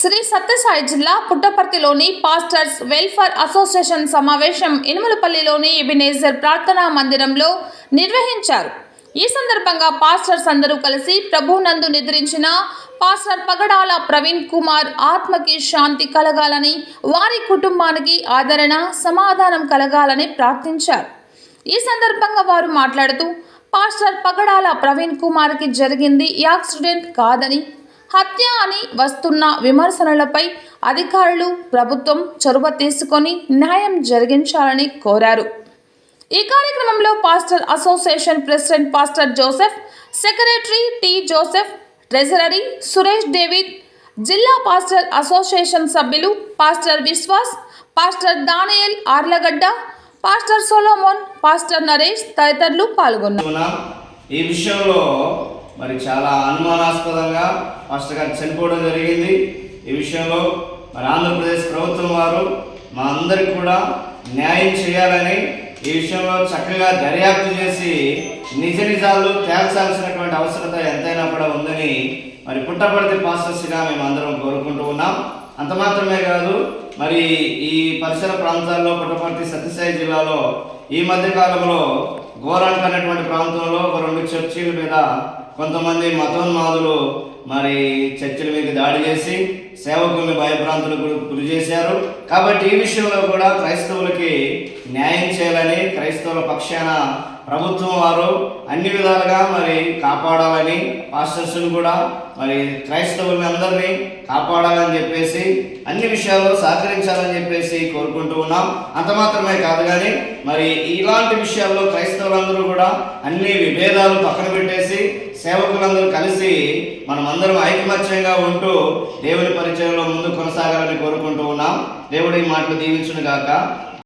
శ్రీ సత్యసాయి జిల్లా పుట్టపర్తిలోని pastors welfare association సమావేశం ఇనుములపల్లిలోని Ebenezer ప్రార్థనా మందిరంలో నిర్వహించారు. ఈ సందర్భంగా పాస్టర్స్ అందరూ కలిసి ప్రభువునందు నిద్రించిన పాస్టర్ పగడాల ప్రవీణ్ కుమార్ ఆత్మకి శాంతి కలగాలని, వారి కుటుంబానికి ఆదరణ సమాధానం కలగాలని ప్రార్థించారు. ఈ సందర్భంగా వారు మాట్లాడుతూ, పాస్టర్ పగడాల ప్రవీణ్ కుమార్కి జరిగింది యాక్సిడెంట్ కాదని, హత్య అని వస్తున్న విమర్శనలపై అధికారులు, ప్రభుత్వం చొరవ తీసుకొని న్యాయం జరిగించాలని కోరారు. ఈ కార్యక్రమంలో pastor association president pastor Joseph, secretary T Joseph, treasury Suresh David, జిల్లా పాస్టర్ అసోసియేషన్ సభ్యులు pastor Vishwas, pastor Daniel Arlagadda, pastor Solomon, pastor Naresh తదితరులు పాల్గొన్నారు. ఈ విషయంలో మరి చాలా అనుమానాస్పదంగా పాస్టర్ గారు చనిపోవడం జరిగింది. ఈ విషయంలో మరి ఆంధ్రప్రదేశ్ ప్రభుత్వం వారు మా అందరికి కూడా న్యాయం చేయాలని, ఈ విషయంలో చక్కగా దర్యాప్తు చేసి నిజ నిజాలు తేల్చాల్సినటువంటి అవసరత ఎంతైనా కూడా ఉందని మరి పుట్టపర్తి పాస్టర్స్గా మేము అందరం కోరుకుంటూ ఉన్నాం. అంత మాత్రమే కాదు, మరి ఈ పరిసర ప్రాంతాల్లో పుట్టపర్తి సత్యసాయి జిల్లాలో ఈ మధ్య కాలంలో గోరాంక్ అనేటువంటి ప్రాంతంలో ఒక 2 చర్చీల మీద కొంతమంది మతోన్మాదులు మరి చర్చిల మీద దాడి చేసి సేవకుల్ని భయభ్రాంతులకు గురి చేశారు. కాబట్టి ఈ విషయంలో కూడా క్రైస్తవులకి న్యాయం చేయాలని, క్రైస్తవుల పక్షాన ప్రభుత్వం వారు అన్ని విధాలుగా మరి కాపాడాలని, పాస్టర్స్ని కూడా మరి క్రైస్తవుల్ని అందరినీ కాపాడాలని చెప్పేసి అన్ని విషయాల్లో సహకరించాలని చెప్పేసి కోరుకుంటూ ఉన్నాం. అంత మాత్రమే కాదు కానీ మరి ఇలాంటి విషయాల్లో క్రైస్తవులందరూ కూడా అన్ని విభేదాలు పక్కన పెట్టేసి సేవకులందరూ కలిసి మనమందరం ఐకమత్యంగా ఉంటూ దేవుని పరిచయంలో ముందు కొనసాగాలని కోరుకుంటూ ఉన్నాం. దేవుడి మాటలు దీవించును గాక.